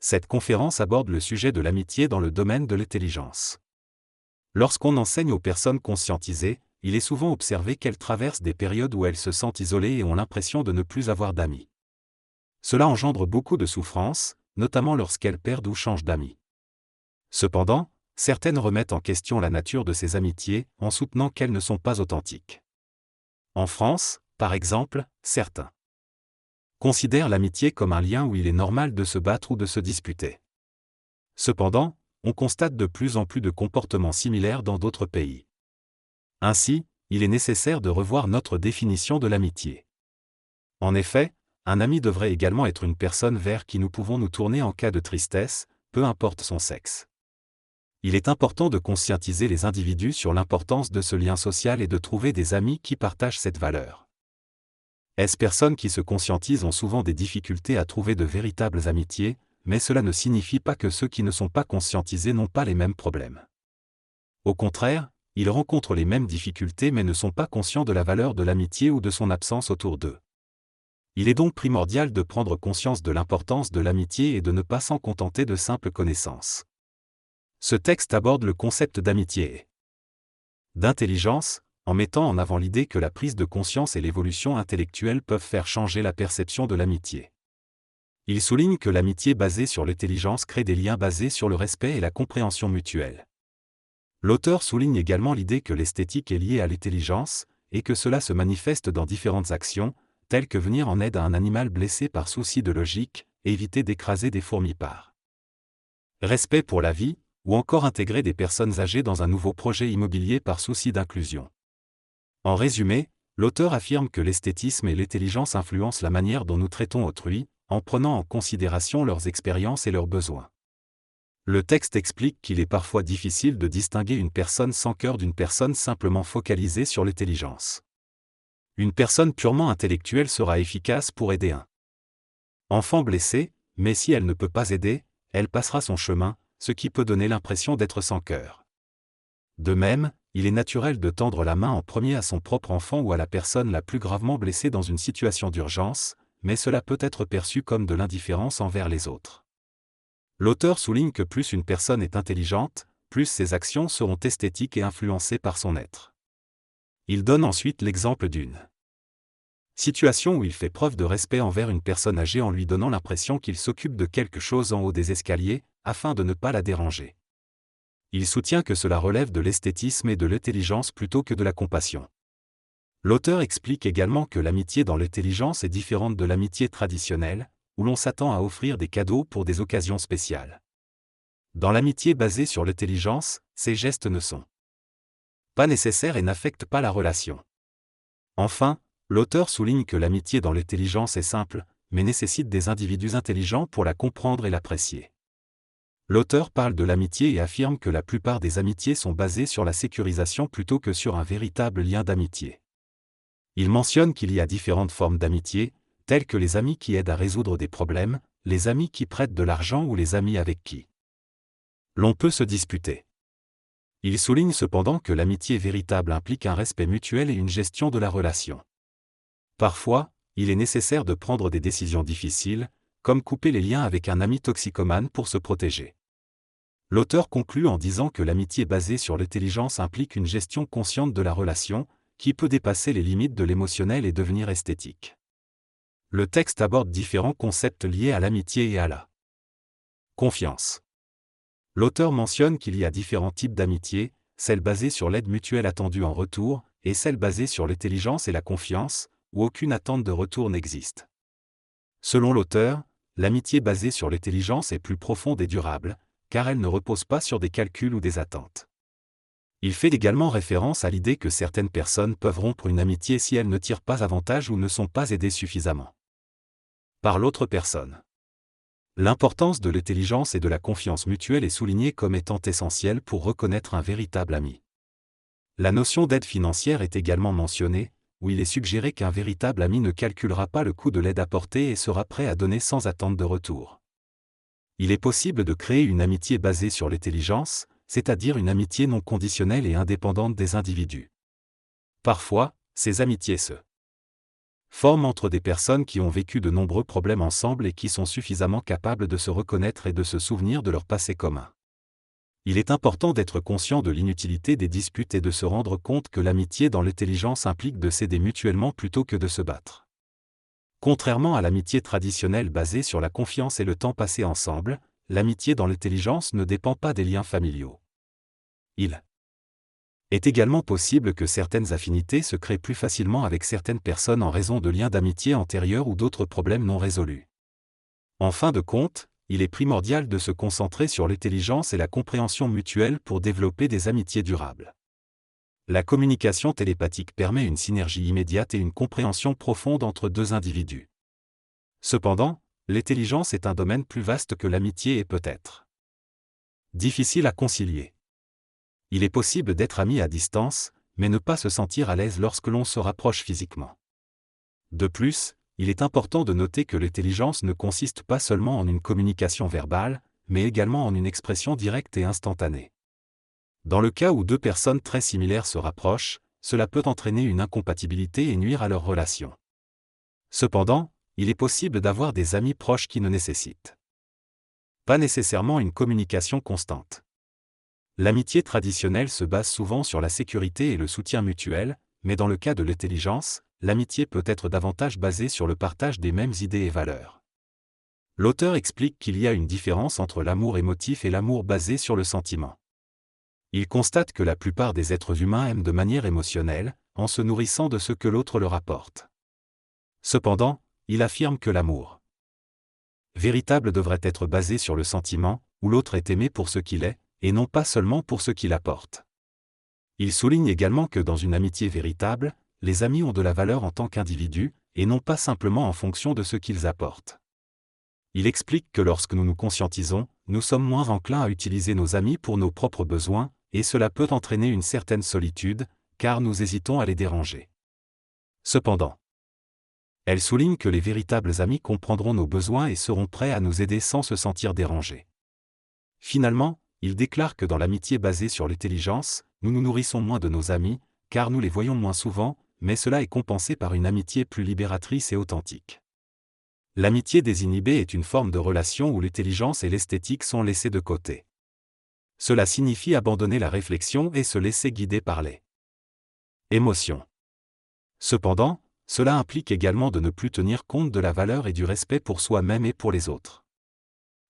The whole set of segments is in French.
Cette conférence aborde le sujet de l'amitié dans le domaine de l'intelligence. Lorsqu'on enseigne aux personnes conscientisées, il est souvent observé qu'elles traversent des périodes où elles se sentent isolées et ont l'impression de ne plus avoir d'amis. Cela engendre beaucoup de souffrance, notamment lorsqu'elles perdent ou changent d'amis. Cependant, certaines remettent en question la nature de ces amitiés en soutenant qu'elles ne sont pas authentiques. En France, par exemple, certains considèrent l'amitié comme un lien où il est normal de se battre ou de se disputer. Cependant, on constate de plus en plus de comportements similaires dans d'autres pays. Ainsi, il est nécessaire de revoir notre définition de l'amitié. En effet, un ami devrait également être une personne vers qui nous pouvons nous tourner en cas de tristesse, peu importe son sexe. Il est important de conscientiser les individus sur l'importance de ce lien social et de trouver des amis qui partagent cette valeur. Ces personnes qui se conscientisent ont souvent des difficultés à trouver de véritables amitiés, mais cela ne signifie pas que ceux qui ne sont pas conscientisés n'ont pas les mêmes problèmes. Au contraire, ils rencontrent les mêmes difficultés mais ne sont pas conscients de la valeur de l'amitié ou de son absence autour d'eux. Il est donc primordial de prendre conscience de l'importance de l'amitié et de ne pas s'en contenter de simples connaissances. Ce texte aborde le concept d'amitié et d'intelligence, en mettant en avant l'idée que la prise de conscience et l'évolution intellectuelle peuvent faire changer la perception de l'amitié. Il souligne que l'amitié basée sur l'intelligence crée des liens basés sur le respect et la compréhension mutuelle. L'auteur souligne également l'idée que l'esthétique est liée à l'intelligence, et que cela se manifeste dans différentes actions, telles que venir en aide à un animal blessé par souci de logique, éviter d'écraser des fourmis par respect pour la vie, ou encore intégrer des personnes âgées dans un nouveau projet immobilier par souci d'inclusion. En résumé, l'auteur affirme que l'esthétisme et l'intelligence influencent la manière dont nous traitons autrui, en prenant en considération leurs expériences et leurs besoins. Le texte explique qu'il est parfois difficile de distinguer une personne sans cœur d'une personne simplement focalisée sur l'intelligence. Une personne purement intellectuelle sera efficace pour aider un enfant blessé, mais si elle ne peut pas aider, elle passera son chemin, ce qui peut donner l'impression d'être sans cœur. De même, il est naturel de tendre la main en premier à son propre enfant ou à la personne la plus gravement blessée dans une situation d'urgence, mais cela peut être perçu comme de l'indifférence envers les autres. L'auteur souligne que plus une personne est intelligente, plus ses actions seront esthétiques et influencées par son être. Il donne ensuite l'exemple d'une situation où il fait preuve de respect envers une personne âgée en lui donnant l'impression qu'il s'occupe de quelque chose en haut des escaliers, afin de ne pas la déranger. Il soutient que cela relève de l'esthétisme et de l'intelligence plutôt que de la compassion. L'auteur explique également que l'amitié dans l'intelligence est différente de l'amitié traditionnelle, où l'on s'attend à offrir des cadeaux pour des occasions spéciales. Dans l'amitié basée sur l'intelligence, ces gestes ne sont pas nécessaires et n'affectent pas la relation. Enfin, l'auteur souligne que l'amitié dans l'intelligence est simple, mais nécessite des individus intelligents pour la comprendre et l'apprécier. L'auteur parle de l'amitié et affirme que la plupart des amitiés sont basées sur la sécurisation plutôt que sur un véritable lien d'amitié. Il mentionne qu'il y a différentes formes d'amitié, telles que les amis qui aident à résoudre des problèmes, les amis qui prêtent de l'argent ou les amis avec qui l'on peut se disputer. Il souligne cependant que l'amitié véritable implique un respect mutuel et une gestion de la relation. Parfois, il est nécessaire de prendre des décisions difficiles, comme couper les liens avec un ami toxicomane pour se protéger. L'auteur conclut en disant que l'amitié basée sur l'intelligence implique une gestion consciente de la relation, qui peut dépasser les limites de l'émotionnel et devenir esthétique. Le texte aborde différents concepts liés à l'amitié et à la confiance. L'auteur mentionne qu'il y a différents types d'amitié, celle basée sur l'aide mutuelle attendue en retour, et celle basée sur l'intelligence et la confiance, où aucune attente de retour n'existe. Selon l'auteur, l'amitié basée sur l'intelligence est plus profonde et durable, car elle ne repose pas sur des calculs ou des attentes. Il fait également référence à l'idée que certaines personnes peuvent rompre une amitié si elles ne tirent pas avantage ou ne sont pas aidées suffisamment par l'autre personne. L'importance de l'intelligence et de la confiance mutuelle est soulignée comme étant essentielle pour reconnaître un véritable ami. La notion d'aide financière est également mentionnée, où il est suggéré qu'un véritable ami ne calculera pas le coût de l'aide apportée et sera prêt à donner sans attente de retour. Il est possible de créer une amitié basée sur l'intelligence, c'est-à-dire une amitié non conditionnelle et indépendante des individus. Parfois, ces amitiés se forment entre des personnes qui ont vécu de nombreux problèmes ensemble et qui sont suffisamment capables de se reconnaître et de se souvenir de leur passé commun. Il est important d'être conscient de l'inutilité des disputes et de se rendre compte que l'amitié dans l'intelligence implique de s'aider mutuellement plutôt que de se battre. Contrairement à l'amitié traditionnelle basée sur la confiance et le temps passé ensemble, l'amitié dans l'intelligence ne dépend pas des liens familiaux. Il est également possible que certaines affinités se créent plus facilement avec certaines personnes en raison de liens d'amitié antérieurs ou d'autres problèmes non résolus. En fin de compte, il est primordial de se concentrer sur l'intelligence et la compréhension mutuelle pour développer des amitiés durables. La communication télépathique permet une synergie immédiate et une compréhension profonde entre deux individus. Cependant, l'intelligence est un domaine plus vaste que l'amitié et peut-être difficile à concilier. Il est possible d'être ami à distance, mais ne pas se sentir à l'aise lorsque l'on se rapproche physiquement. De plus, il est important de noter que l'intelligence ne consiste pas seulement en une communication verbale, mais également en une expression directe et instantanée. Dans le cas où deux personnes très similaires se rapprochent, cela peut entraîner une incompatibilité et nuire à leur relation. Cependant, il est possible d'avoir des amis proches qui ne nécessitent pas nécessairement une communication constante. L'amitié traditionnelle se base souvent sur la sécurité et le soutien mutuel, mais dans le cas de l'intelligence, l'amitié peut être davantage basée sur le partage des mêmes idées et valeurs. L'auteur explique qu'il y a une différence entre l'amour émotif et l'amour basé sur le sentiment. Il constate que la plupart des êtres humains aiment de manière émotionnelle, en se nourrissant de ce que l'autre leur apporte. Cependant, il affirme que l'amour véritable devrait être basé sur le sentiment, où l'autre est aimé pour ce qu'il est, et non pas seulement pour ce qu'il apporte. Il souligne également que dans une amitié véritable, les amis ont de la valeur en tant qu'individus, et non pas simplement en fonction de ce qu'ils apportent. Il explique que lorsque nous nous conscientisons, nous sommes moins enclins à utiliser nos amis pour nos propres besoins, et cela peut entraîner une certaine solitude, car nous hésitons à les déranger. Cependant, elle souligne que les véritables amis comprendront nos besoins et seront prêts à nous aider sans se sentir dérangés. Finalement, il déclare que dans l'amitié basée sur l'intelligence, nous nous nourrissons moins de nos amis, car nous les voyons moins souvent, mais cela est compensé par une amitié plus libératrice et authentique. L'amitié désinhibée est une forme de relation où l'intelligence et l'esthétique sont laissées de côté. Cela signifie abandonner la réflexion et se laisser guider par les émotions. Cependant, cela implique également de ne plus tenir compte de la valeur et du respect pour soi-même et pour les autres.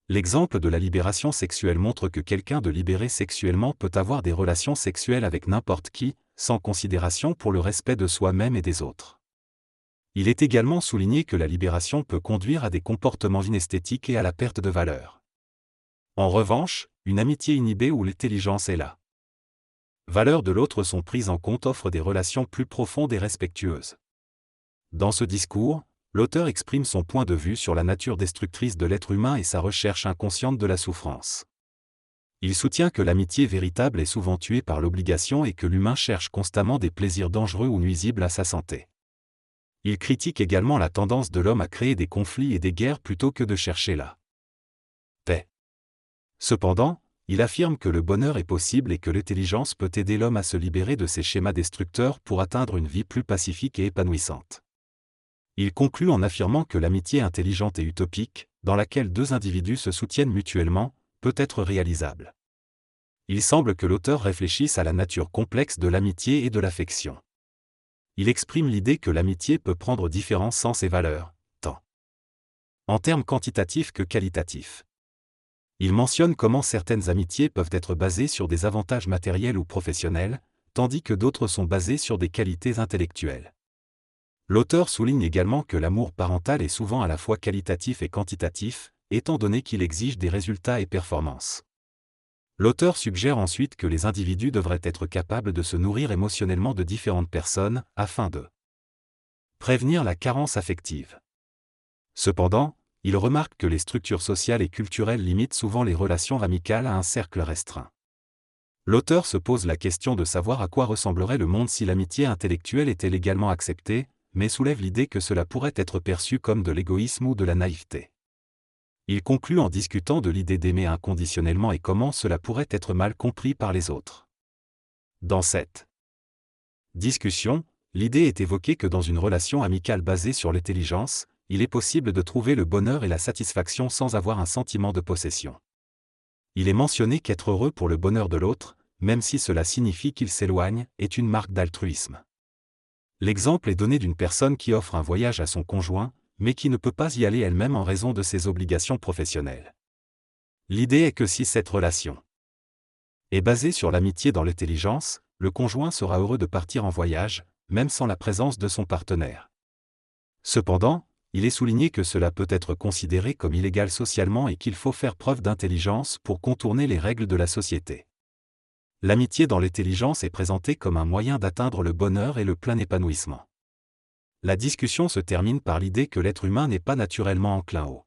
L'exemple de la libération sexuelle montre que quelqu'un de libéré sexuellement peut avoir des relations sexuelles avec n'importe qui, sans considération pour le respect de soi-même et des autres. Il est également souligné que la libération peut conduire à des comportements inesthétiques et à la perte de valeur. En revanche, une amitié inhibée où l'intelligence et la valeur de l'autre sont prises en compte offre des relations plus profondes et respectueuses. Dans ce discours, l'auteur exprime son point de vue sur la nature destructrice de l'être humain et sa recherche inconsciente de la souffrance. Il soutient que l'amitié véritable est souvent tuée par l'obligation et que l'humain cherche constamment des plaisirs dangereux ou nuisibles à sa santé. Il critique également la tendance de l'homme à créer des conflits et des guerres plutôt que de chercher la paix. Cependant, il affirme que le bonheur est possible et que l'intelligence peut aider l'homme à se libérer de ses schémas destructeurs pour atteindre une vie plus pacifique et épanouissante. Il conclut en affirmant que l'amitié intelligente et utopique, dans laquelle deux individus se soutiennent mutuellement, peut être réalisable. Il semble que l'auteur réfléchisse à la nature complexe de l'amitié et de l'affection. Il exprime l'idée que l'amitié peut prendre différents sens et valeurs, tant en termes quantitatifs que qualitatifs. Il mentionne comment certaines amitiés peuvent être basées sur des avantages matériels ou professionnels, tandis que d'autres sont basées sur des qualités intellectuelles. L'auteur souligne également que l'amour parental est souvent à la fois qualitatif et quantitatif, étant donné qu'il exige des résultats et performances. L'auteur suggère ensuite que les individus devraient être capables de se nourrir émotionnellement de différentes personnes, afin de prévenir la carence affective. Cependant, il remarque que les structures sociales et culturelles limitent souvent les relations amicales à un cercle restreint. L'auteur se pose la question de savoir à quoi ressemblerait le monde si l'amitié intellectuelle était légalement acceptée, mais soulève l'idée que cela pourrait être perçu comme de l'égoïsme ou de la naïveté. Il conclut en discutant de l'idée d'aimer inconditionnellement et comment cela pourrait être mal compris par les autres. Dans cette discussion, l'idée est évoquée que dans une relation amicale basée sur l'intelligence, il est possible de trouver le bonheur et la satisfaction sans avoir un sentiment de possession. Il est mentionné qu'être heureux pour le bonheur de l'autre, même si cela signifie qu'il s'éloigne, est une marque d'altruisme. L'exemple est donné d'une personne qui offre un voyage à son conjoint, mais qui ne peut pas y aller elle-même en raison de ses obligations professionnelles. L'idée est que si cette relation est basée sur l'amitié dans l'intelligence, le conjoint sera heureux de partir en voyage, même sans la présence de son partenaire. Cependant, il est souligné que cela peut être considéré comme illégal socialement et qu'il faut faire preuve d'intelligence pour contourner les règles de la société. L'amitié dans l'intelligence est présentée comme un moyen d'atteindre le bonheur et le plein épanouissement. La discussion se termine par l'idée que l'être humain n'est pas naturellement enclin au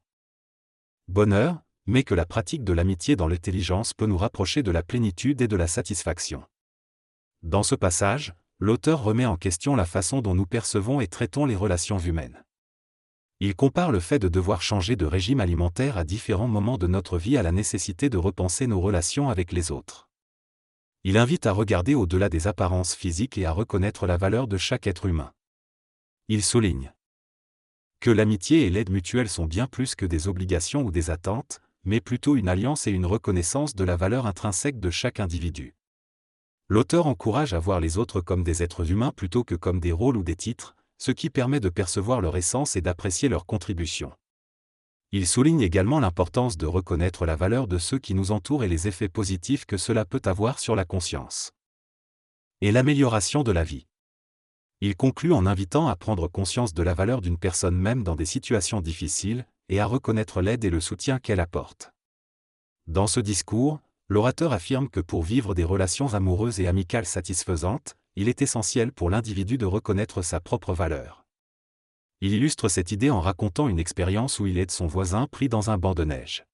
bonheur, mais que la pratique de l'amitié dans l'intelligence peut nous rapprocher de la plénitude et de la satisfaction. Dans ce passage, l'auteur remet en question la façon dont nous percevons et traitons les relations humaines. Il compare le fait de devoir changer de régime alimentaire à différents moments de notre vie à la nécessité de repenser nos relations avec les autres. Il invite à regarder au-delà des apparences physiques et à reconnaître la valeur de chaque être humain. Il souligne que l'amitié et l'aide mutuelle sont bien plus que des obligations ou des attentes, mais plutôt une alliance et une reconnaissance de la valeur intrinsèque de chaque individu. L'auteur encourage à voir les autres comme des êtres humains plutôt que comme des rôles ou des titres, ce qui permet de percevoir leur essence et d'apprécier leur contribution. Il souligne également l'importance de reconnaître la valeur de ceux qui nous entourent et les effets positifs que cela peut avoir sur la conscience et l'amélioration de la vie. Il conclut en invitant à prendre conscience de la valeur d'une personne même dans des situations difficiles, et à reconnaître l'aide et le soutien qu'elle apporte. Dans ce discours, l'orateur affirme que pour vivre des relations amoureuses et amicales satisfaisantes, il est essentiel pour l'individu de reconnaître sa propre valeur. Il illustre cette idée en racontant une expérience où il aide son voisin pris dans un banc de neige.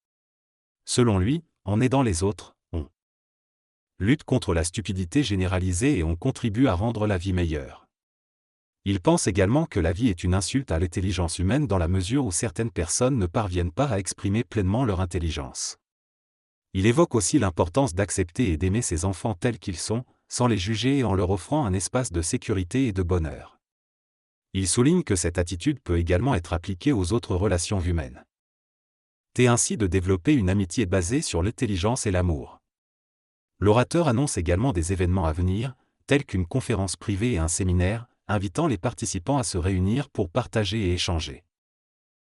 Selon lui, en aidant les autres, on lutte contre la stupidité généralisée et on contribue à rendre la vie meilleure. Il pense également que la vie est une insulte à l'intelligence humaine dans la mesure où certaines personnes ne parviennent pas à exprimer pleinement leur intelligence. Il évoque aussi l'importance d'accepter et d'aimer ses enfants tels qu'ils sont, sans les juger et en leur offrant un espace de sécurité et de bonheur. Il souligne que cette attitude peut également être appliquée aux autres relations humaines. Et ainsi de développer une amitié basée sur l'intelligence et l'amour. L'orateur annonce également des événements à venir, tels qu'une conférence privée et un séminaire, invitant les participants à se réunir pour partager et échanger.